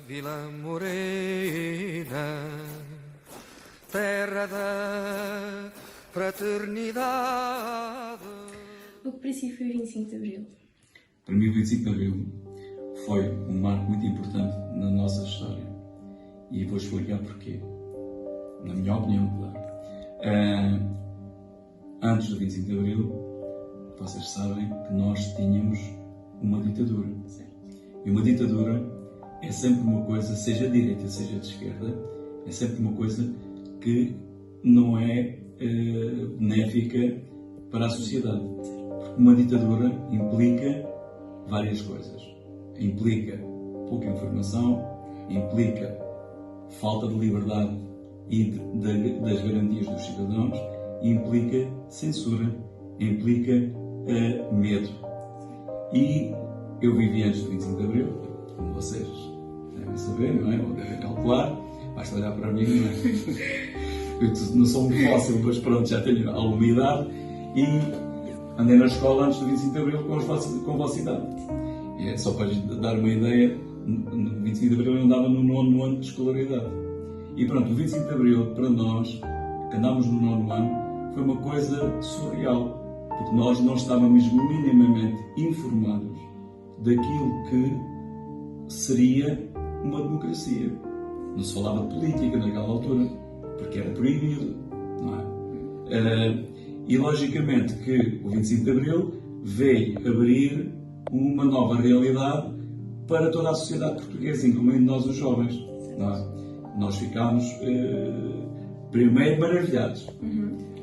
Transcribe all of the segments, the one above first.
Vila Morena, terra da fraternidade. O que para si foi o 25 de Abril? Para mim, o 25 de Abril foi um marco muito importante na nossa história. E vou explicar porquê. Na minha opinião, claro. Antes do 25 de Abril, vocês sabem que nós tínhamos uma ditadura. E uma ditadura é sempre uma coisa, seja de direita, seja de esquerda, é sempre uma coisa que não é benéfica para a sociedade. Porque uma ditadura implica várias coisas. Implica pouca informação, implica falta de liberdade e das garantias dos cidadãos, e implica censura, implica medo. E eu vivi antes do 25 de Abril, como vocês devem saber, não é? Ou devem calcular, basta olhar para mim, não é? Eu não sou muito fácil, mas pronto, já tenho alguma idade e andei na escola antes do 25 de Abril com a vossa idade. E é só para dar uma ideia, no 25 de Abril eu andava no 9º ano de escolaridade. E pronto, o 25 de Abril, para nós, que andámos no 9º ano, foi uma coisa surreal, porque nós não estávamos minimamente informados daquilo que seria uma democracia. Não se falava de política naquela altura, porque era proibido, não é? E logicamente que o 25 de Abril veio abrir uma nova realidade para toda a sociedade portuguesa, incluindo nós os jovens, não é? Nós ficámos primeiro maravilhados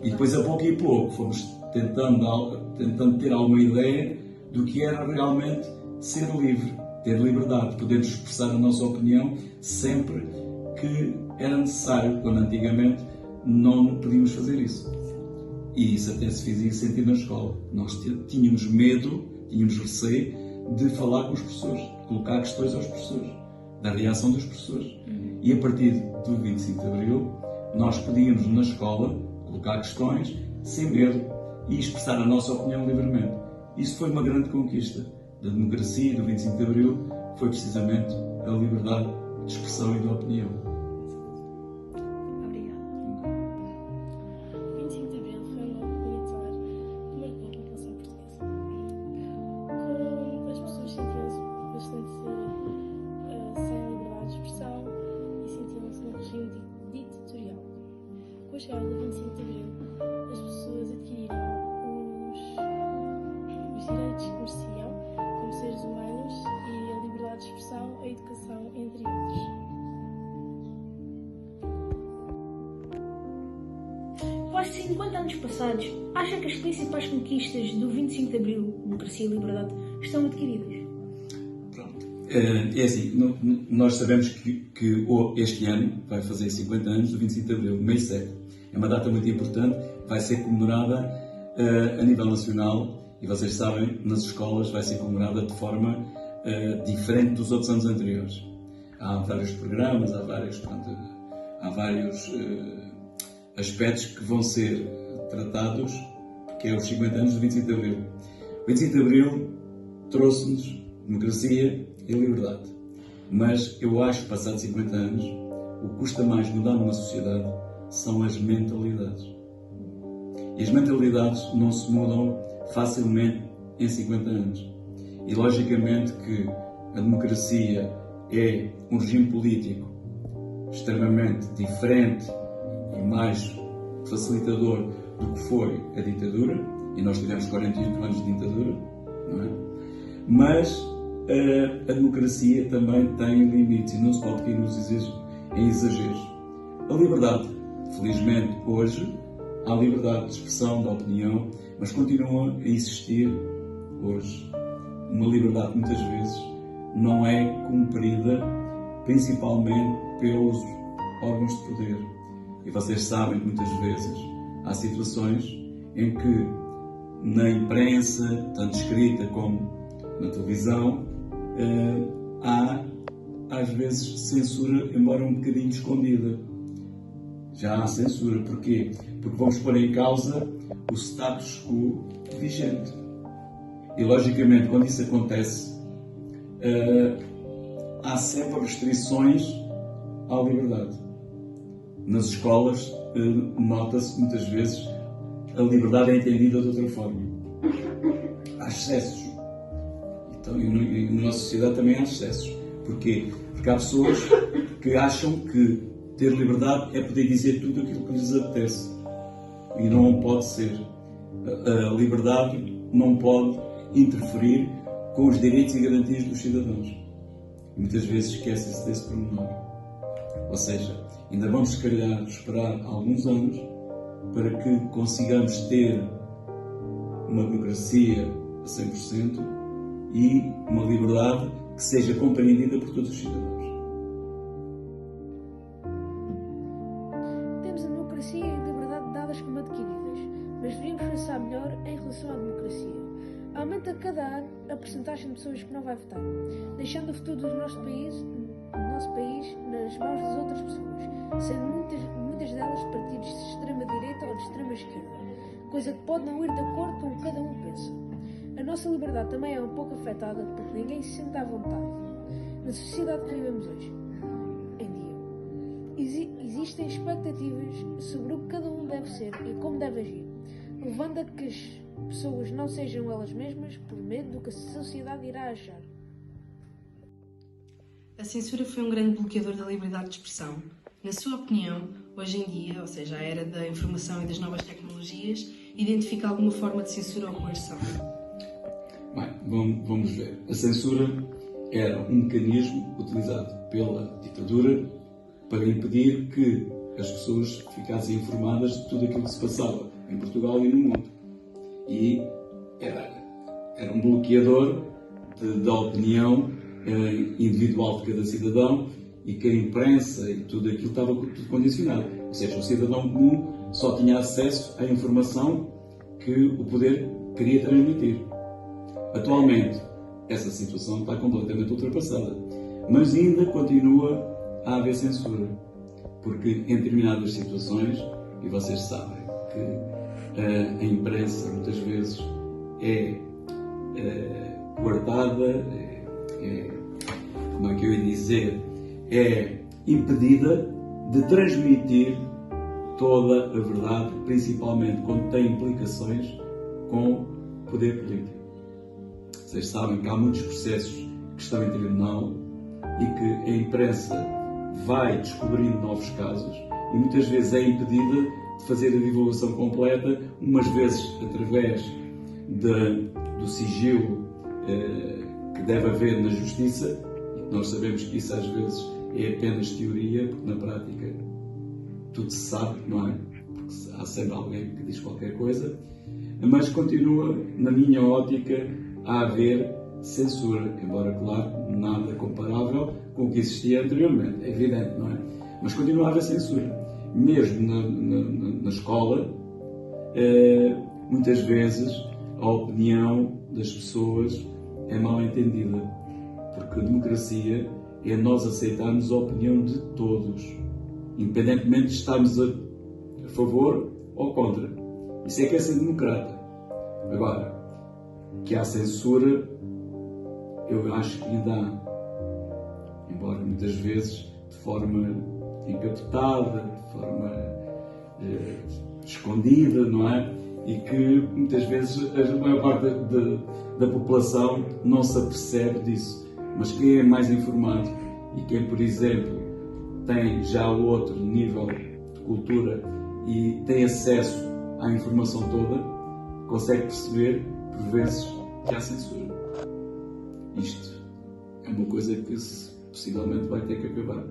e depois a pouco fomos tentando ter alguma ideia do que era realmente ser livre, ter liberdade, podermos expressar a nossa opinião sempre que era necessário, quando antigamente não podíamos fazer isso. E isso até se fazia sentir na escola. Nós tínhamos medo, tínhamos receio de falar com os professores, de colocar questões aos professores, da reação dos professores. E a partir do 25 de Abril, nós podíamos na escola colocar questões sem medo e expressar a nossa opinião livremente. Isso foi uma grande conquista da democracia e do 25 de Abril, foi precisamente a liberdade de expressão e de opinião. Obrigada. 25 de Abril foi um golpe militar que marcou a população portuguesa. As pessoas sentiam-se bastante sem liberdade de expressão e sentiam-se num regime ditatorial. Com a chegada do 25 de Abril, as pessoas adquiriram os direitos que mereciam como seres humanos e a liberdade de expressão, a educação, entre outros. Quase 50 anos passados, acha que as principais conquistas do 25 de Abril, democracia e liberdade, estão adquiridas? Pronto. É assim, nós sabemos que este ano vai fazer 50 anos do 25 de Abril, meio século. É uma data muito importante, vai ser comemorada a nível nacional e vocês sabem, nas escolas vai ser comemorada de forma diferente dos outros anos anteriores. Há vários programas, há vários aspectos que vão ser tratados, que é os 50 anos do 25 de Abril. O 25 de Abril trouxe-nos democracia e liberdade. Mas eu acho que, passados 50 anos, o que custa mais mudar numa sociedade são as mentalidades. E as mentalidades não se mudam facilmente em 50 anos. E, logicamente, que a democracia é um regime político extremamente diferente e mais facilitador do que foi a ditadura, e nós tivemos 48 anos de ditadura, não é? Mas a democracia também tem limites e não se pode cair em exageros. A liberdade, felizmente, hoje, há liberdade de expressão, de opinião, mas continua a existir hoje uma liberdade que muitas vezes não é cumprida, principalmente pelos órgãos de poder. E vocês sabem que muitas vezes há situações em que na imprensa, tanto escrita como na televisão, há às vezes censura, embora um bocadinho escondida. Já há censura. Porquê? Porque vamos pôr em causa o status quo vigente. E logicamente, quando isso acontece, há sempre restrições à liberdade. Nas escolas, nota-se muitas vezes a liberdade é entendida de outra forma. Há excessos. Então, e na nossa sociedade também há excessos. Porquê? Porque há pessoas que acham que ter liberdade é poder dizer tudo aquilo que lhes apetece. E não pode ser. A liberdade não pode interferir com os direitos e garantias dos cidadãos. E muitas vezes esquece-se desse pormenor. Ou seja, ainda vamos, se calhar, esperar alguns anos para que consigamos ter uma democracia a 100% e uma liberdade que seja compreendida por todos os cidadãos. Temos a democracia e a liberdade dadas como adquiridas, mas deveríamos pensar melhor em relação à democracia. Aumenta cada ano a percentagem de pessoas que não vai votar, deixando o futuro do nosso país nas mãos das outras pessoas, sendo muitas delas de partidos de extrema-direita ou de extrema-esquerda, coisa que pode não ir de acordo com o que cada um pensa. A nossa liberdade também é um pouco afetada porque ninguém se sente à vontade. Na sociedade que vivemos hoje, em dia, existem expectativas sobre o que cada um deve ser e como deve agir, levando a que as pessoas não sejam elas mesmas por medo do que a sociedade irá achar. A censura foi um grande bloqueador da liberdade de expressão. Na sua opinião, hoje em dia, ou seja, a era da informação e das novas tecnologias, identifica alguma forma de censura ou coerção? Bem, vamos ver. A censura era um mecanismo utilizado pela ditadura para impedir que as pessoas ficassem informadas de tudo aquilo que se passava em Portugal e no mundo. E era um bloqueador da opinião individual de cada cidadão e que a imprensa e tudo aquilo estava tudo condicionado. Ou seja, o cidadão comum só tinha acesso à informação que o poder queria transmitir. Atualmente, essa situação está completamente ultrapassada, mas ainda continua a haver censura, porque em determinadas situações, e vocês sabem que a imprensa muitas vezes é coartada, como é que eu ia dizer, é impedida de transmitir toda a verdade, principalmente quando tem implicações com o poder político. Vocês sabem que há muitos processos que estão em tribunal e que a imprensa vai descobrindo novos casos e muitas vezes é impedida de fazer a divulgação completa, umas vezes através do sigilo que deve haver na justiça, e nós sabemos que isso às vezes é apenas teoria, porque na prática tudo se sabe, não é? Porque há sempre alguém que diz qualquer coisa, mas continua, na minha ótica, a haver censura, embora, claro, nada comparável com o que existia anteriormente, é evidente, não é? Mas continua a haver censura. Mesmo na escola, muitas vezes a opinião das pessoas é mal entendida, porque a democracia é nós aceitarmos a opinião de todos, independentemente de estarmos a favor ou contra. Isso é que é ser democrata. Agora, que há censura, eu acho que ainda há, embora muitas vezes de forma encapetada, de forma escondida, não é? E que muitas vezes a maior parte da população não se apercebe disso. Mas quem é mais informado e quem, por exemplo, tem já outro nível de cultura e tem acesso à informação toda, consegue perceber, por vezes, que há censura. Isto é uma coisa que possivelmente vai ter que acabar.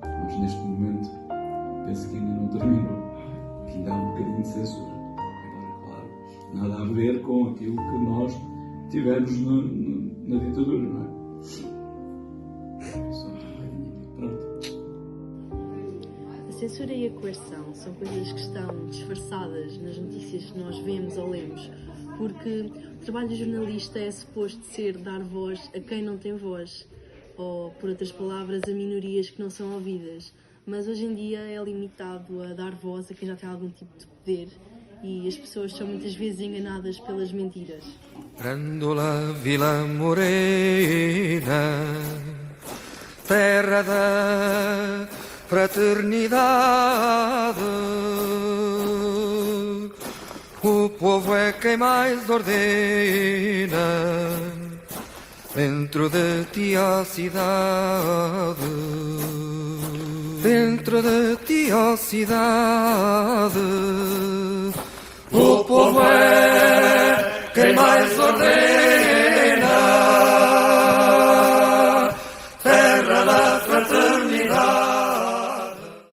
Mas neste momento penso que ainda não terminou, que ainda há um bocadinho de censura. Agora, claro, nada a ver com aquilo que nós tivemos na ditadura, não é? Só um bocadinho aqui, pronto. A censura e a coerção são coisas que estão disfarçadas nas notícias que nós vemos ou lemos, porque o trabalho do jornalista é suposto ser dar voz a quem não tem voz, ou, por outras palavras, a minorias que não são ouvidas. Mas hoje em dia é limitado a dar voz a quem já tem algum tipo de poder e as pessoas são muitas vezes enganadas pelas mentiras. Grândola Vila Morena, terra da fraternidade. O povo é quem mais ordena dentro de ti a cidade. Dentro de ti a cidade. O povo é quem mais ordena